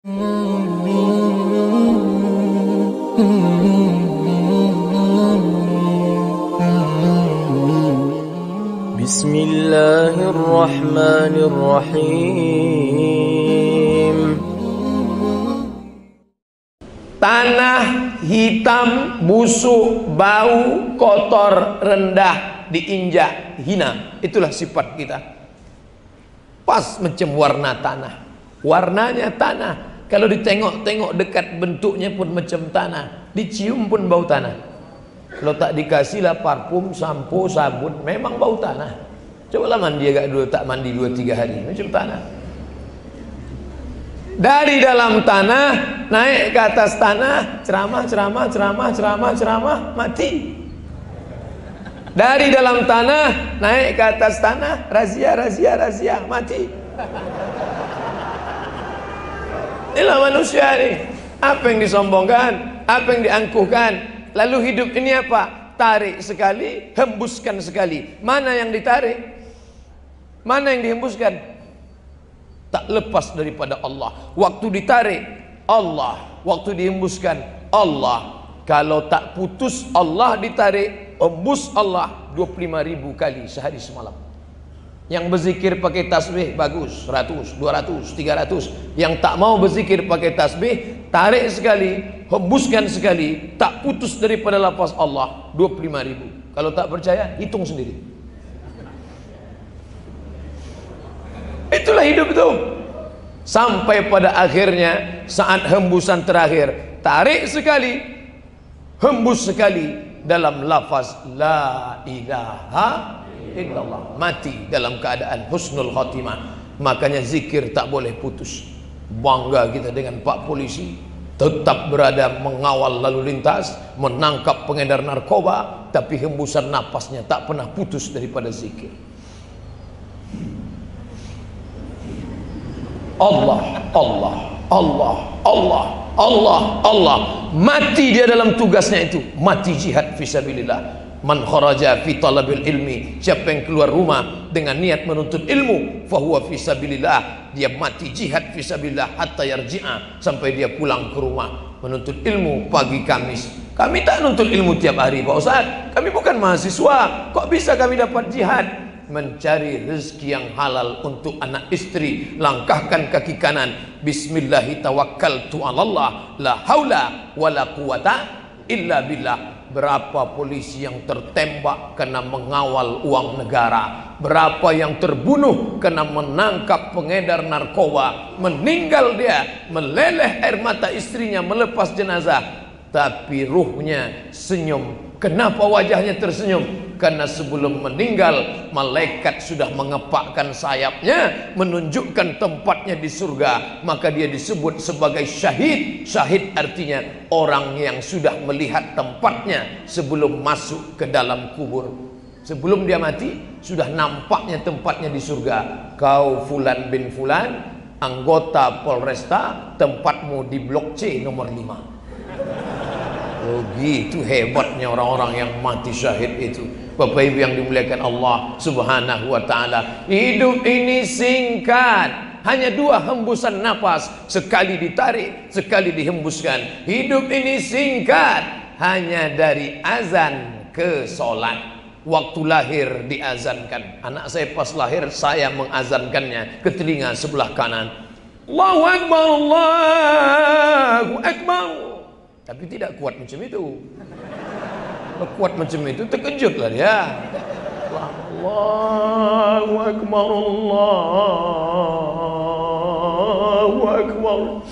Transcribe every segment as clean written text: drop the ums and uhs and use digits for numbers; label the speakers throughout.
Speaker 1: Bismillahirrahmanirrahim. Tanah hitam, busuk, bau, kotor, rendah, diinjak, hina. Itulah sifat kita. Pas macam warna tanah. Warnanya tanah. Kalau ditengok-tengok dekat, bentuknya pun macam tanah. Dicium pun bau tanah. Kalau tak dikasihlah parfum, sampo, sabun, memang bau tanah. Cobalah mandi agak dulu, tak mandi 2-3 hari, macam tanah. Dari dalam tanah naik ke atas tanah, ceramah, mati. Dari dalam tanah naik ke atas tanah, razia, mati. Inilah manusia ini. Apa yang disombongkan, apa yang diangkuhkan. Lalu hidup ini apa? Tarik sekali, hembuskan sekali. Mana yang ditarik? Mana yang dihembuskan? Tak lepas daripada Allah. Waktu ditarik Allah, waktu dihembuskan Allah. Kalau tak putus Allah ditarik, hembus Allah 25.000 kali sehari semalam. Yang berzikir pakai tasbih bagus, 100, 200, 300. Yang tak mau berzikir pakai tasbih, tarik sekali, hembuskan sekali, tak putus daripada lafaz Allah 25.000. Kalau tak percaya, hitung sendiri. Itulah hidup itu. Sampai pada akhirnya saat hembusan terakhir, tarik sekali, hembus sekali dalam lafaz la ilaha illallah, mati dalam keadaan husnul khatimah. Makanya zikir tak boleh putus. Bangga kita dengan Pak Polisi, tetap berada mengawal lalu lintas, menangkap pengedar narkoba, tapi hembusan napasnya tak pernah putus daripada zikir. Allah, Allah, Allah, Allah, Allah, Allah. Mati dia dalam tugasnya itu. Mati jihad fisabilillah. Man kharaja fi talabil ilmi, siapa yang keluar rumah dengan niat menuntut ilmu, fahuwa fisabilillah, dia mati jihad fisabilillah hatta yarji'a, sampai dia pulang ke rumah. Menuntut ilmu pagi Kamis. Kami tak nuntut ilmu tiap hari Pak Ustaz. Kami bukan mahasiswa. Kok bisa kami dapat jihad? Mencari rezeki yang halal untuk anak istri. Langkahkan kaki kanan, bismillahi tawakkaltu 'alallah, la haula wala quwata illa billah. Berapa polisi yang tertembak karena mengawal uang negara, berapa yang terbunuh karena menangkap pengedar narkoba, meninggal dia, meleleh air mata istrinya melepas jenazah, tapi ruhnya senyum. Kenapa wajahnya tersenyum? Karena sebelum meninggal malaikat sudah mengepakkan sayapnya, menunjukkan tempatnya di surga. Maka dia disebut sebagai syahid. Syahid artinya orang yang sudah melihat tempatnya sebelum masuk ke dalam kubur. Sebelum dia mati sudah nampaknya tempatnya di surga. Kau Fulan bin Fulan, anggota Polresta, tempatmu di blok C nomor 5. Oh gitu hebatnya orang-orang yang mati syahid itu. Bapak Ibu yang dimuliakan Allah Subhanahu wa ta'ala. Hidup ini singkat, hanya 2 hembusan nafas, sekali ditarik, sekali dihembuskan. Hidup ini singkat, hanya dari azan ke solat. Waktu lahir diazankan. Anak saya pas lahir, saya mengazankannya ke telinga sebelah kanan. Allahu Akbar, Allahu Akbar. Tapi tidak kuat macam itu. Kalau kuat macam itu terkejutlah dia. Allahu Akbar, Allahu Akbar.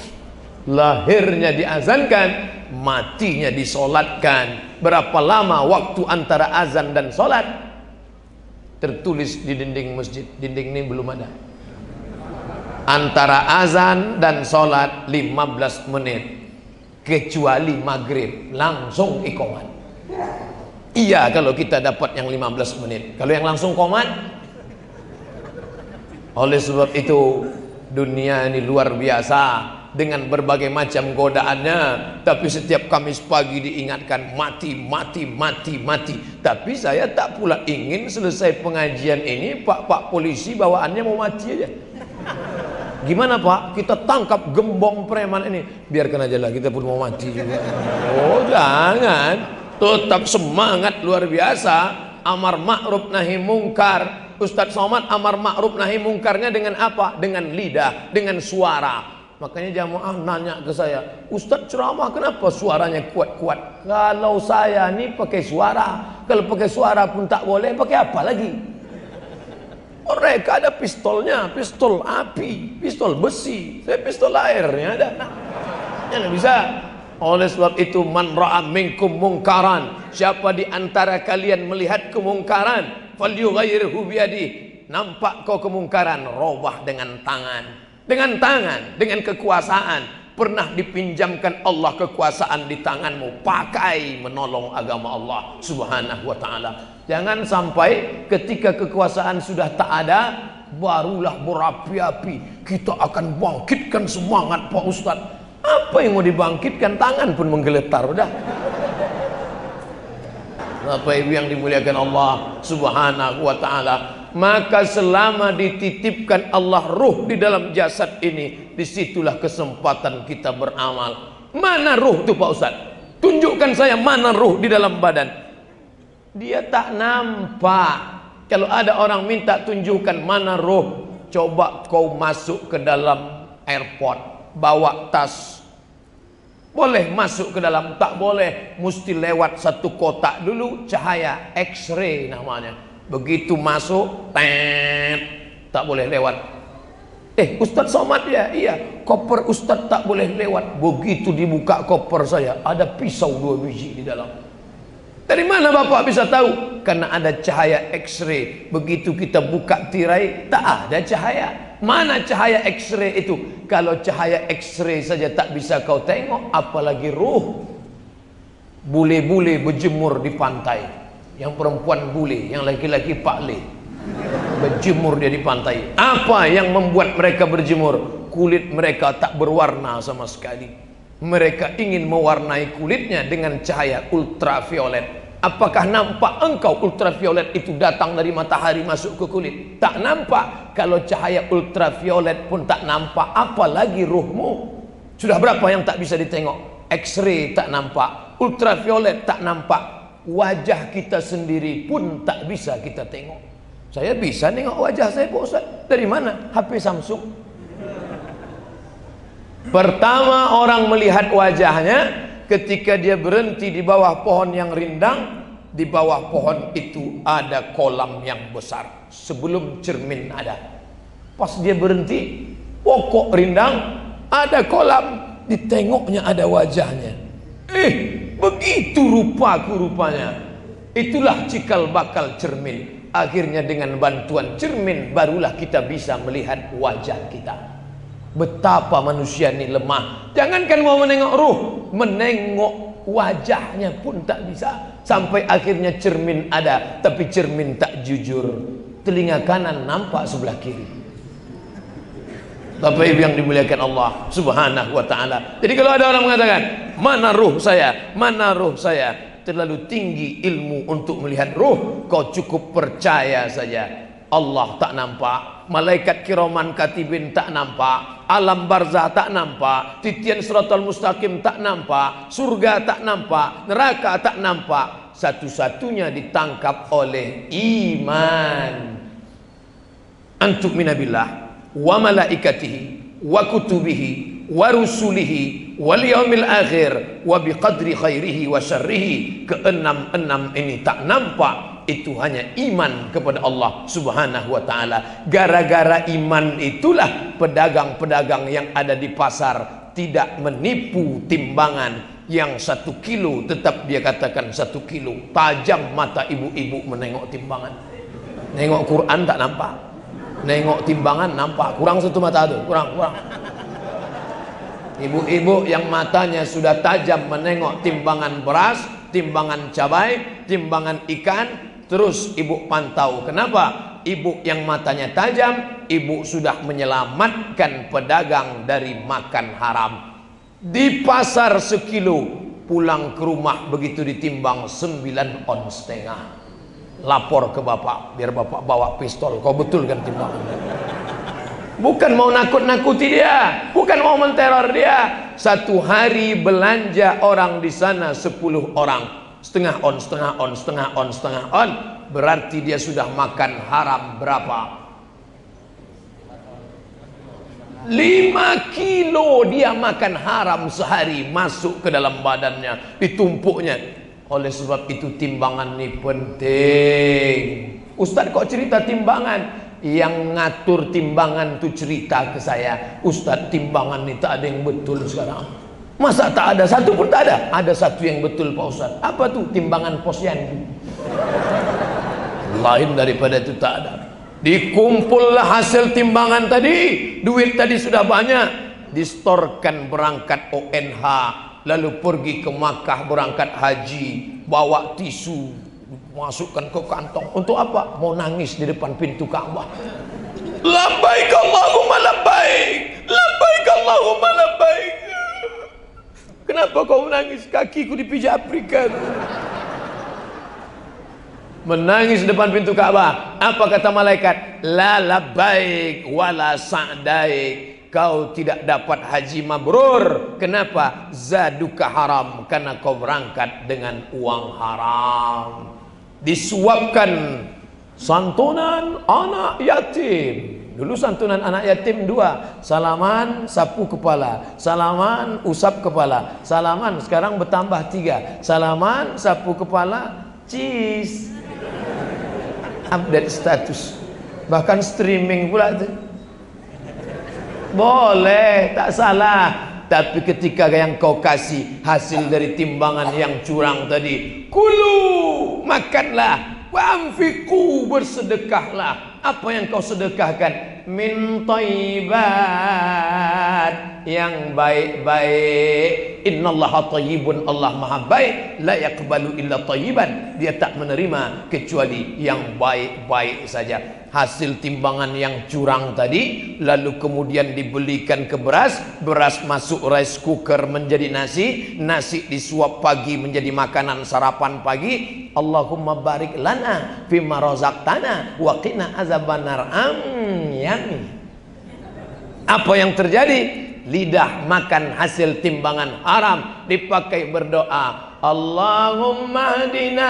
Speaker 1: Lahirnya diazankan, matinya disolatkan. Berapa lama waktu antara azan dan solat? Tertulis di dinding masjid. Dinding ini belum ada. Antara azan dan solat 15 menit. Kecuali maghrib langsung iqamat. Iya kalau kita dapat yang 15 menit. Kalau yang langsung qomat. Oleh sebab itu dunia ini luar biasa dengan berbagai macam godaannya. Tapi setiap Kamis pagi diingatkan mati. Tapi saya tak pula ingin selesai pengajian ini Pak polisi bawaannya mau mati aja. Gimana Pak? Kita tangkap gembong preman ini. Biarkan aja lah, kita pun mau mati juga. Oh jangan, tetap semangat luar biasa. Amar ma'ruf nahi mungkar. Ustadz Somad amar ma'ruf nahi mungkarnya dengan apa? Dengan lidah, dengan suara. Makanya jamaah nanya ke saya, Ustadz ceramah kenapa suaranya kuat-kuat? Kalau saya ini pakai suara, kalau pakai suara pun tak boleh, pakai apa lagi? Mereka ada pistolnya, pistol api, pistol besi, saya pistol airnya ada. Ya bisa. Oleh sebab itu, man ra'a minkum mungkaran, siapa di antara kalian melihat kemungkaran, falyughayyirhu biyadihi, nampak kau kemungkaran, robah dengan tangan. Dengan tangan, dengan kekuasaan. Pernah dipinjamkan Allah kekuasaan di tanganmu, pakai menolong agama Allah subhanahu wa ta'ala. Jangan sampai ketika kekuasaan sudah tak ada, barulah berapi-api. Kita akan bangkitkan semangat Pak Ustadz. Apa yang mau dibangkitkan? Tangan pun menggeletar udah. Bapak Ibu yang dimuliakan Allah subhanahu wa ta'ala, maka selama dititipkan Allah ruh di dalam jasad ini, disitulah kesempatan kita beramal. Mana ruh itu Pak Ustadz? Tunjukkan saya mana ruh di dalam badan. Dia tak nampak. Kalau ada orang minta tunjukkan mana ruh, coba kau masuk ke dalam airport, bawa tas. Boleh masuk ke dalam, tak boleh, mesti lewat satu kotak dulu, cahaya X-ray namanya. Begitu masuk, tak boleh lewat. Ustadz Somad ya? Iya. Koper Ustadz tak boleh lewat. Begitu dibuka koper saya, ada pisau 2 biji di dalam. Dari mana Bapak bisa tahu? Karena ada cahaya X-ray. Begitu kita buka tirai, tak ada cahaya. Mana cahaya X-ray itu? Kalau cahaya X-ray saja tak bisa kau tengok, apalagi ruh. Bule-bule berjemur di pantai. Yang perempuan bule, yang laki-laki pakle, berjemur dia di pantai. Apa yang membuat mereka berjemur? Kulit mereka tak berwarna sama sekali. Mereka ingin mewarnai kulitnya dengan cahaya ultraviolet. Apakah nampak engkau ultraviolet itu datang dari matahari masuk ke kulit? Tak nampak. Kalau cahaya ultraviolet pun tak nampak, apalagi ruhmu. Sudah berapa yang tak bisa ditengok? X-ray tak nampak, ultraviolet tak nampak. Wajah kita sendiri pun tak bisa kita tengok. Saya bisa nengok wajah saya Pak Ustaz. Dari mana? HP Samsung. Pertama orang melihat wajahnya ketika dia berhenti di bawah pohon yang rindang. Di bawah pohon itu ada kolam yang besar, sebelum cermin ada. Pas dia berhenti, pokok rindang, ada kolam, ditengoknya ada wajahnya. Begitu rupaku rupanya. Itulah cikal bakal cermin. Akhirnya dengan bantuan cermin barulah kita bisa melihat wajah kita. Betapa manusia ini lemah. Jangankan mau menengok ruh, menengok wajahnya pun tak bisa. Sampai akhirnya cermin ada, tapi cermin tak jujur. Telinga kanan nampak sebelah kiri. Bapak Ibu yang dimuliakan Allah subhanahu wa ta'ala. Jadi kalau ada orang mengatakan, mana ruh saya? Mana ruh saya? Terlalu tinggi ilmu untuk melihat ruh. Kau cukup percaya saja. Allah tak nampak, malaikat kiraman katibin tak nampak, alam barzah tak nampak, titian siratal mustaqim tak nampak, surga tak nampak, neraka tak nampak. Satu-satunya ditangkap oleh iman. Antuk minabillah wa malaikatihi wa kutubihi wa rusulihi wal yaumil akhir wa biqadri khairihi wa syarrihi. Keenam-enam ini tak nampak. Itu hanya iman kepada Allah subhanahu wa ta'ala. Gara-gara iman itulah pedagang-pedagang yang ada di pasar tidak menipu timbangan. Yang 1 kilo tetap dia katakan 1 kilo. Tajam mata ibu-ibu menengok timbangan. Nengok Quran tak nampak, nengok timbangan nampak. Kurang 1 mata tuh, kurang. Ibu-ibu yang matanya sudah tajam menengok timbangan beras, timbangan cabai, timbangan ikan, terus ibu pantau. Kenapa? Ibu yang matanya tajam, ibu sudah menyelamatkan pedagang dari makan haram. Di pasar 1 kilo, pulang ke rumah begitu ditimbang 9,5 ons. Lapor ke bapak, biar bapak bawa pistol. Kau betul kan timbangan? Bukan mau nakut-nakuti dia, bukan mau menteror dia. Satu hari belanja orang di sana 10 orang, setengah on, setengah on, setengah on, setengah on. Berarti dia sudah makan haram berapa? 5 kilo dia makan haram sehari, masuk ke dalam badannya, ditumpuknya. Oleh sebab itu timbangan ini penting. Ustaz kok cerita timbangan? Yang ngatur timbangan itu cerita ke saya, Ustaz timbangan ini tak ada yang betul sekarang. Masa tak ada? Satu pun tak ada. Ada satu yang betul Pak Ustaz. Apa tuh? Timbangan posyandu. Lain daripada itu tak ada. Dikumpullah hasil timbangan tadi, duit tadi sudah banyak, distorkan berangkat ONH, lalu pergi ke Makkah berangkat haji, bawa tisu, masukkan ke kantong. Untuk apa? Mau nangis di depan pintu Ka'bah. Labbaik Allahumma labbaik, labbaik Allahumma labbaik. Kenapa kau menangis? Kakiku dipijak Afrika. Menangis di depan pintu Ka'bah. Apa kata malaikat? La labbaik wala sa'daik. Kau tidak dapat haji mabrur. Kenapa? Zaduka haram, karena kau berangkat dengan uang haram. Disuapkan santunan anak yatim. Dulu santunan anak yatim 2, salaman sapu kepala, salaman usap kepala, salaman. Sekarang bertambah 3, salaman sapu kepala, cheese. Update status, bahkan streaming pula tuh. Boleh, tak salah. Tapi ketika yang kau kasih hasil dari timbangan yang curang tadi, kulu, makanlah, wa'amfiku, bersedekahlah. Apa yang kau sedekahkan? Min thayyibat, yang baik-baik. Innallaha thayyibun, Allah maha baik. La yaqbalu illa thayyiban, dia tak menerima kecuali yang baik-baik saja. Hasil timbangan yang curang tadi, lalu kemudian dibelikan ke beras, beras masuk rice cooker menjadi nasi, nasi disuap pagi menjadi makanan sarapan pagi. Allahumma barik lana fima razaqtana wa qina azabannar. Yummy. Apa yang terjadi? Lidah makan hasil timbangan haram, dipakai berdoa, Allahumma hdina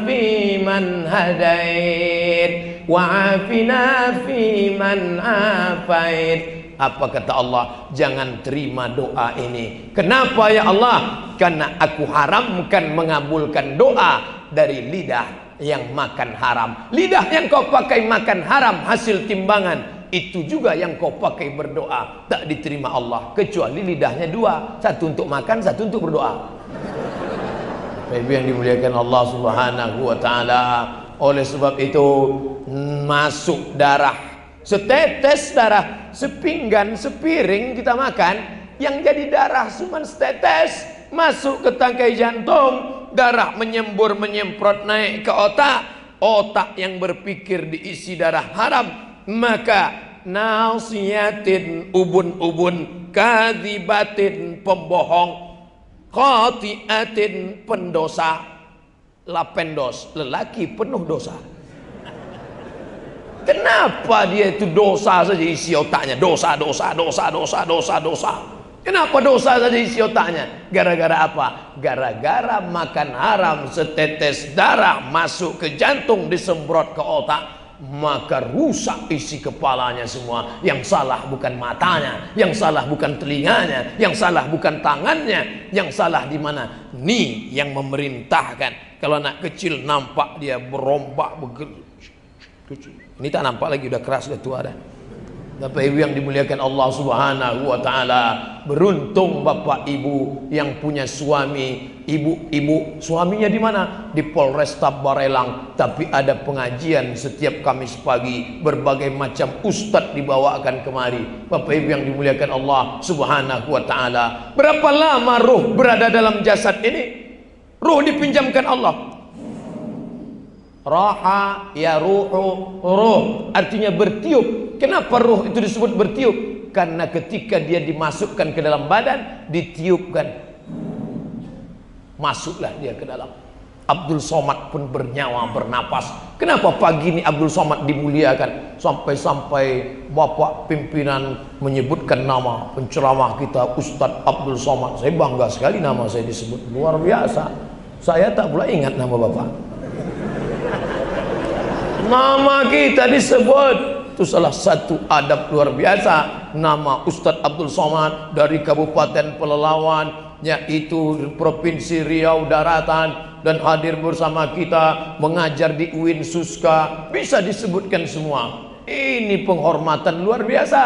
Speaker 1: fiman hadait wa afina fiman afait. Apa kata Allah? Jangan terima doa ini. Kenapa ya Allah? Karena aku haramkan mengabulkan doa dari lidah yang makan haram. Lidah yang kau pakai makan haram hasil timbangan, itu juga yang kau pakai berdoa, tak diterima Allah. Kecuali lidahnya 2, satu untuk makan, satu untuk berdoa. Ibu yang dimuliakan Allah Subhanahu wa ta'ala. Oleh sebab itu, masuk darah, setetes darah, sepinggan, sepiring kita makan, yang jadi darah cuma setetes, masuk ke tangkai jantung, darah menyembur menyemprot naik ke otak, otak yang berpikir diisi darah haram. Maka nasiyatin, ubun-ubun, kadzibatin, pembohong, khati'atin, pendosa, lapendos, lelaki penuh dosa. Kenapa dia itu dosa saja isi otaknya? Dosa, dosa, dosa, dosa, dosa, dosa. Kenapa dosa saja isi otaknya? Gara-gara apa? Gara-gara makan haram, setetes darah masuk ke jantung, disemprot ke otak, maka rusak isi kepalanya semua. Yang salah bukan matanya, yang salah bukan telinganya, yang salah bukan tangannya, yang salah di mana? Ni yang memerintahkan. Kalau anak kecil nampak dia berombak begitu, ini tak nampak lagi, udah keras, udah tua dah. Bapak Ibu yang dimuliakan Allah Subhanahu wa ta'ala, beruntung Bapak Ibu yang punya suami, ibu-ibu suaminya di mana? Di Polresta Barelang, tapi ada pengajian setiap Kamis pagi, berbagai macam ustadz dibawakan kemari. Bapak Ibu yang dimuliakan Allah Subhanahu wa ta'ala, berapa lama ruh berada dalam jasad ini? Ruh dipinjamkan Allah. Raha ya ruhu, ruh artinya bertiup. Kenapa ruh itu disebut bertiup? Karena ketika dia dimasukkan ke dalam badan, ditiupkan, masuklah dia ke dalam. Abdul Somad pun bernyawa, bernapas. Kenapa pagi ini Abdul Somad dimuliakan? Sampai-sampai Bapak pimpinan menyebutkan nama penceramah kita Ustadz Abdul Somad. Saya bangga sekali nama saya disebut. Luar biasa. Saya tak pula ingat nama Bapak. Nama kita disebut. Itu salah satu adab luar biasa. Nama Ustadz Abdul Somad dari Kabupaten Pelalawan, yaitu Provinsi Riau Daratan, dan hadir bersama kita mengajar di UIN Suska. Bisa disebutkan semua. Ini penghormatan luar biasa.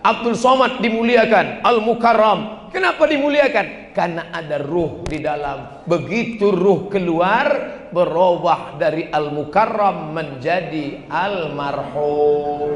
Speaker 1: Abdul Somad dimuliakan, Al-Mukarram. Kenapa dimuliakan? Karena ada ruh di dalam. Begitu ruh keluar, berubah dari Al-Mukarram menjadi Al-Marhum.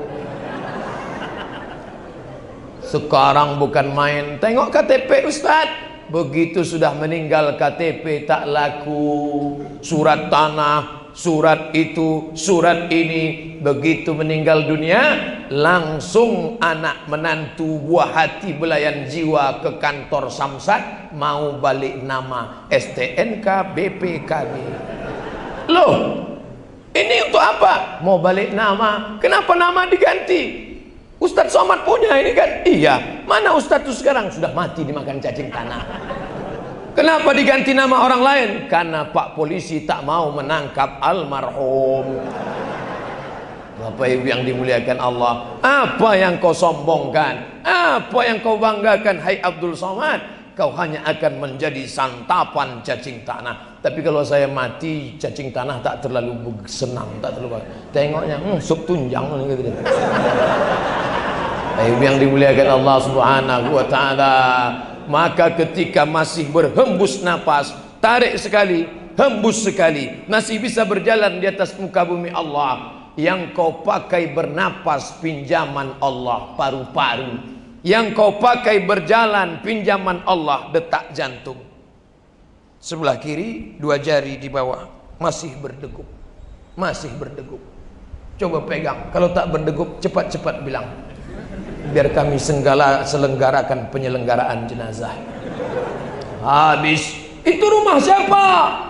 Speaker 1: Sekarang bukan main. Tengok KTP Ustadz. Begitu sudah meninggal KTP tak laku. Surat tanah, surat itu, surat ini. Begitu meninggal dunia, langsung anak menantu buah hati belayan jiwa ke kantor Samsat, mau balik nama STNK BPKB. Loh, ini untuk apa? Mau balik nama. Kenapa nama diganti? Ustadz Somad punya ini kan? Iya. Mana Ustadz itu sekarang? Sudah mati dimakan cacing tanah. Kenapa diganti nama orang lain? Karena Pak Polisi tak mau menangkap almarhum. Bapak Ibu yang dimuliakan Allah, apa yang kau sombongkan? Apa yang kau banggakan, hai Abdul Somad? Kau hanya akan menjadi santapan cacing tanah. Tapi kalau saya mati, cacing tanah tak terlalu senang, tak terlalu. Tengoknya, sup tunjang gitu. Yang dimuliakan Allah Subhanahu wa taala, maka ketika masih berhembus napas, tarik sekali, hembus sekali, masih bisa berjalan di atas muka bumi Allah, yang kau pakai bernapas pinjaman Allah paru-paru, yang kau pakai berjalan pinjaman Allah detak jantung. Sebelah kiri 2 jari di bawah masih berdegup, masih berdegup. Coba pegang, kalau tak berdegup cepat-cepat bilang, biar kami selenggarakan penyelenggaraan jenazah. Habis. Itu rumah siapa?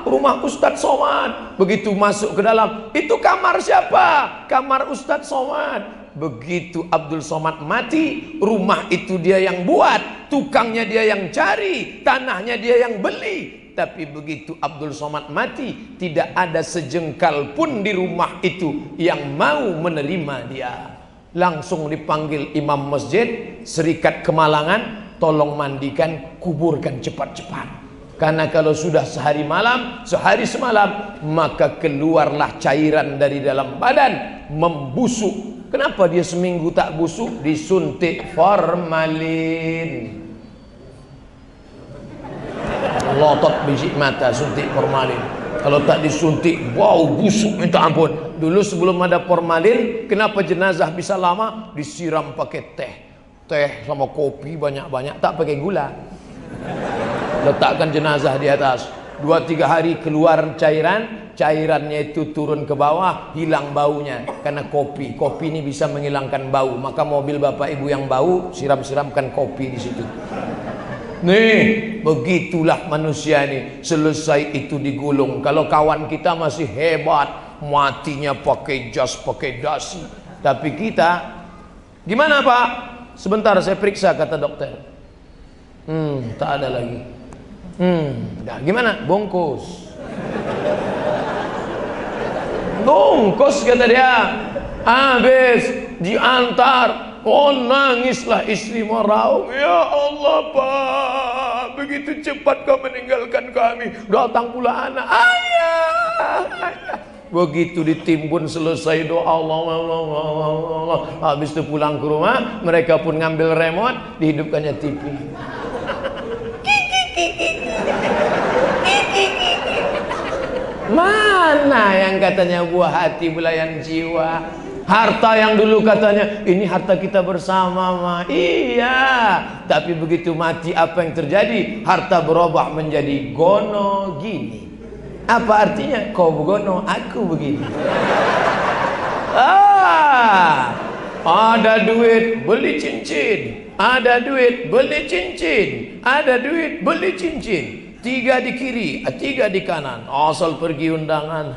Speaker 1: Rumah Ustadz Somad. Begitu masuk ke dalam, itu kamar siapa? Kamar Ustadz Somad. Begitu Abdul Somad mati, rumah itu dia yang buat, tukangnya dia yang cari, tanahnya dia yang beli. Tapi begitu Abdul Somad mati, tidak ada sejengkal pun di rumah itu yang mau menerima dia. Langsung dipanggil imam masjid, Serikat Kemalangan, tolong mandikan, kuburkan cepat-cepat. Karena kalau sudah sehari malam, sehari semalam, maka keluarlah cairan dari dalam badan, membusuk. Kenapa dia seminggu tak busuk? Disuntik formalin. Lotot biji mata, suntik formalin. Kalau tak disuntik, wow, busuk minta ampun. Dulu sebelum ada formalin, kenapa jenazah bisa lama? Disiram pakai teh. Teh sama kopi banyak-banyak, tak pakai gula. Letakkan jenazah di atas, 2-3 hari keluar cairan, cairannya itu turun ke bawah, hilang baunya. Karena kopi ini bisa menghilangkan bau. Maka mobil bapak ibu yang bau, siram-siramkan kopi di situ. Nih, begitulah manusia ini. Selesai itu digulung. Kalau kawan kita masih hebat, matinya pakai jas, pakai dasi. Tapi kita, gimana Pak? Sebentar saya periksa, kata dokter. Tak ada lagi. Dah, gimana? Bungkus. Bungkus kata dia. Habis diantar. Oh, nangislah istri meraup. Ya Allah Pak, begitu cepat kau meninggalkan kami. Datang pula anak. Ayah. Begitu ditimbun, selesai doa Allah. Habis itu pulang ke rumah, mereka pun ngambil remote, dihidupkannya TV. Mana yang katanya buah hati belayan jiwa? Harta yang dulu katanya ini harta kita bersama, Ma. Iya, tapi begitu mati apa yang terjadi? Harta berubah menjadi gono gini. Apa artinya? Kau begono, aku begini. Ada duit beli cincin, ada duit beli cincin, ada duit beli cincin. 3 di kiri, 3 di kanan. Asal pergi undangan.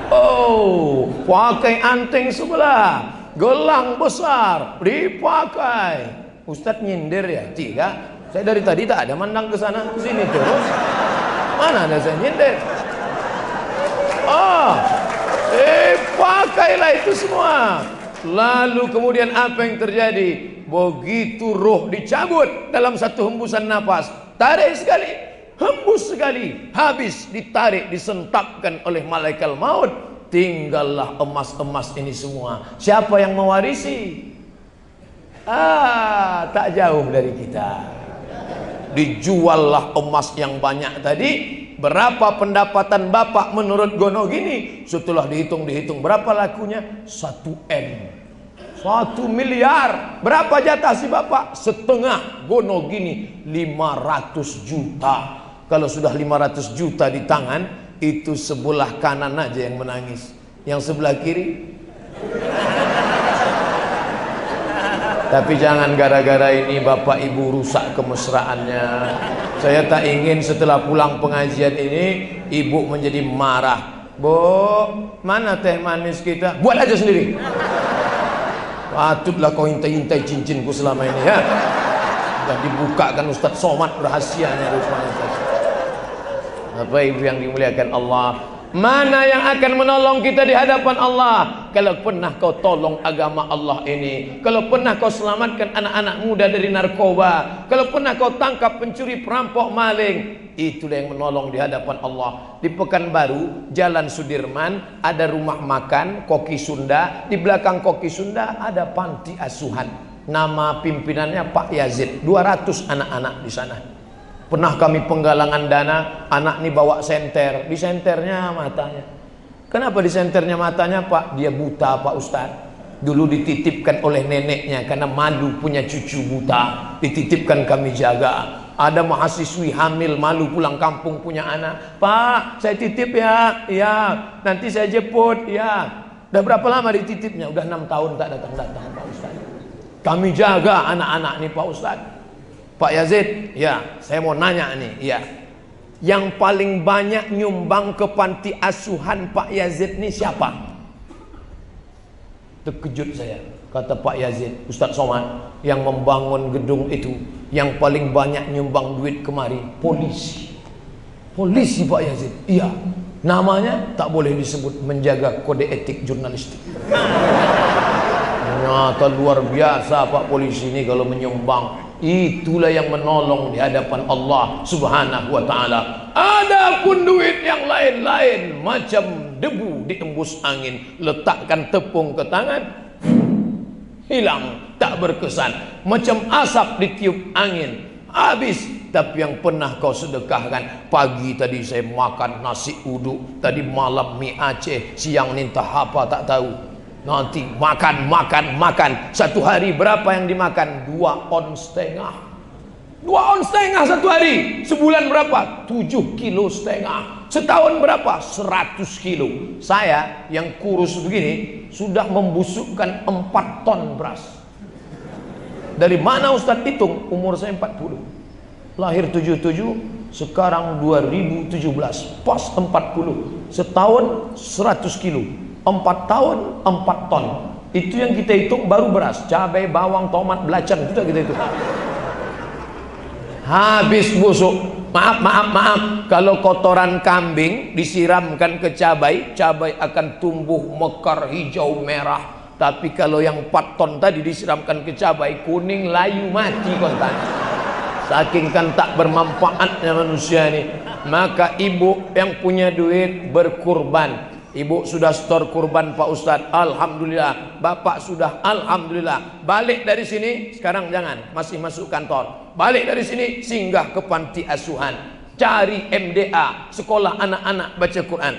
Speaker 1: Oh, pakai anting sebelah, gelang besar dipakai. Ustadz nyindir ya? Tidak. Saya dari tadi tak ada mandang ke sana ke sini terus. Mana ada saya nyindir? Pakailah itu semua. Lalu kemudian apa yang terjadi? Begitu roh dicabut dalam satu hembusan nafas, tarik sekali, hembus sekali, habis, ditarik, disentapkan oleh malaikat maut. Tinggallah emas-emas ini semua. Siapa yang mewarisi? Tak jauh dari kita. Dijuallah emas yang banyak tadi. Berapa pendapatan bapak menurut Gono gini? Setelah dihitung berapa lakunya? 1 M, 1 miliar. Berapa jatah si bapak? Setengah Gono gini, 500 juta. Kalau sudah 500 juta di tangan, itu sebelah kanan aja yang menangis, yang sebelah kiri. Tapi jangan gara-gara ini bapak ibu rusak kemesraannya. Saya tak ingin setelah pulang pengajian ini ibu menjadi marah. Bu, mana teh manis kita? Buat aja sendiri. Patutlah kau hintai-hintai cincinku selama ini ya. Sudah dibukakan Ustadz Somad rahasianya rupanya. Bapak ibu yang dimuliakan Allah, mana yang akan menolong kita di hadapan Allah? Kalau pernah kau tolong agama Allah ini, kalau pernah kau selamatkan anak-anak muda dari narkoba, kalau pernah kau tangkap pencuri, perampok, maling, itulah yang menolong di hadapan Allah. Di Pekanbaru, Jalan Sudirman, ada rumah makan Koki Sunda. Di belakang Koki Sunda ada panti asuhan. Nama pimpinannya Pak Yazid. 200 anak-anak di sana. Pernah kami penggalangan dana, anak ini bawa senter, disenternya matanya. Kenapa disenternya matanya Pak? Dia buta Pak Ustadz. Dulu dititipkan oleh neneknya karena malu punya cucu buta. Dititipkan kami jaga. Ada mahasiswi hamil malu pulang kampung punya anak. Pak, saya titip ya. Ya, nanti saya jemput ya. Udah berapa lama dititipnya? Udah 6 tahun tak datang-datang Pak Ustadz. Kami jaga anak-anak ini Pak Ustadz. Pak Yazid, ya, saya mau nanya nih, ya. Yang paling banyak nyumbang ke panti asuhan Pak Yazid ini siapa? Terkejut saya. Kata Pak Yazid, Ustadz Somad, yang membangun gedung itu, yang paling banyak nyumbang duit kemari, polisi. Polisi Pak Yazid, iya. Namanya tak boleh disebut, menjaga kode etik jurnalistik. Ternyata luar biasa Pak polisi ini kalau menyumbang. Itulah yang menolong di hadapan Allah Subhanahu wa ta'ala. Adapun duit yang lain-lain macam debu diembus angin, letakkan tepung ke tangan, hilang, tak berkesan. Macam asap ditiup angin, habis. Tapi yang pernah kau sedekahkan, pagi tadi saya makan nasi uduk, tadi malam mie Aceh, siang nintah apa tak tahu. Nanti makan. Satu hari berapa yang dimakan? 2,5 on. 2,5 on satu hari. Sebulan berapa? 7,5 kilo. Setahun berapa? 100 kilo. Saya yang kurus begini sudah membusukkan 4 ton beras. Dari mana Ustadz hitung? Umur saya 40. Lahir 77, sekarang 2017. Pas 40. Setahun 100 kilo. 4 tahun 4 ton. Itu yang kita hitung baru beras, cabai, bawang, tomat, belacan, itu kita hitung. Habis busuk. Maaf. Kalau kotoran kambing disiramkan ke cabai, cabai akan tumbuh mekar hijau merah. Tapi kalau yang 4 ton tadi disiramkan ke cabai, kuning layu mati kontan. Saking kan tak bermanfaatnya manusia ini. Maka ibu yang punya duit berkurban. Ibu sudah setor kurban Pak Ustadz, alhamdulillah. Bapak sudah, alhamdulillah. Balik dari sini, sekarang jangan, masih masuk kantor. Balik dari sini, singgah ke panti asuhan. Cari MDA, sekolah anak-anak baca Quran.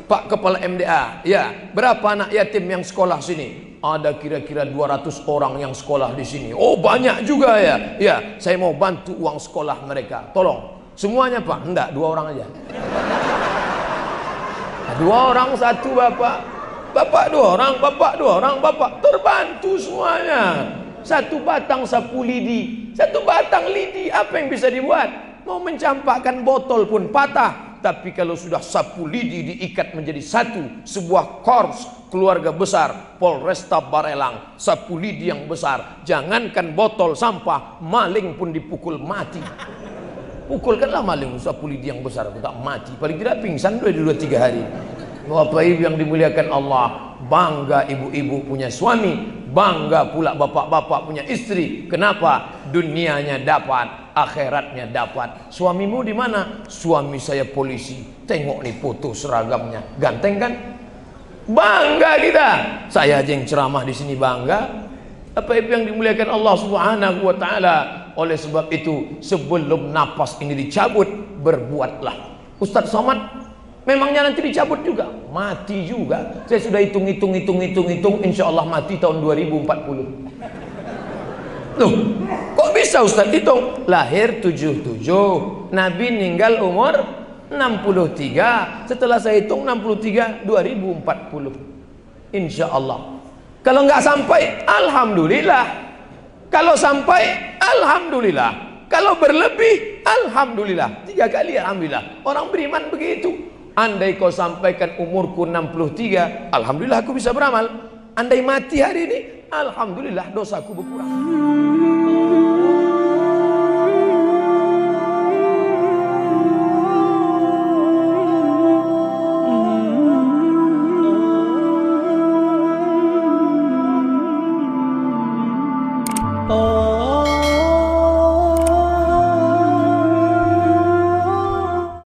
Speaker 1: Pak Kepala MDA, ya, berapa anak yatim yang sekolah sini? Ada kira-kira 200 orang yang sekolah di sini. Oh, banyak juga ya. Ya, saya mau bantu uang sekolah mereka. Tolong. Semuanya Pak? Enggak, 2 orang aja. 2 orang 1 bapak. Bapak 2 orang, bapak 2 orang, bapak terbantu semuanya. 1 batang sapu lidi, 1 batang lidi, apa yang bisa dibuat? Mau mencampakkan botol pun patah. Tapi kalau sudah sapu lidi diikat menjadi satu, sebuah korps keluarga besar, Polresta Barelang, sapu lidi yang besar, jangankan botol sampah, maling pun dipukul mati. Pukulkanlah maling sapu lidi yang besar, tak mati, paling tidak pingsan 2-3 hari. Bapak Ibu yang dimuliakan Allah, bangga ibu-ibu punya suami, bangga pula bapak-bapak punya istri. Kenapa? Dunianya dapat, akhiratnya dapat. Suamimu di mana? Suami saya polisi. Tengok nih foto seragamnya, ganteng kan? Bangga kita. Saya aja yang ceramah di sini bangga. Apa Ibu yang dimuliakan Allah Subhanahu wa taala. Oleh sebab itu, sebelum napas ini dicabut, berbuatlah. Ustaz Somad, memangnya nanti dicabut juga? Mati juga. Saya sudah hitung, insya Allah mati tahun 2040. Loh, kok bisa Ustaz hitung? Lahir 77, Nabi meninggal umur 63. Setelah saya hitung 63, 2040. Insya Allah. Kalau nggak sampai, alhamdulillah. Kalau sampai, alhamdulillah. Kalau berlebih, alhamdulillah. 3 kali alhamdulillah. Orang beriman begitu. Andai kau sampaikan umurku 63, alhamdulillah aku bisa beramal. Andai mati hari ini, alhamdulillah dosaku berkurang.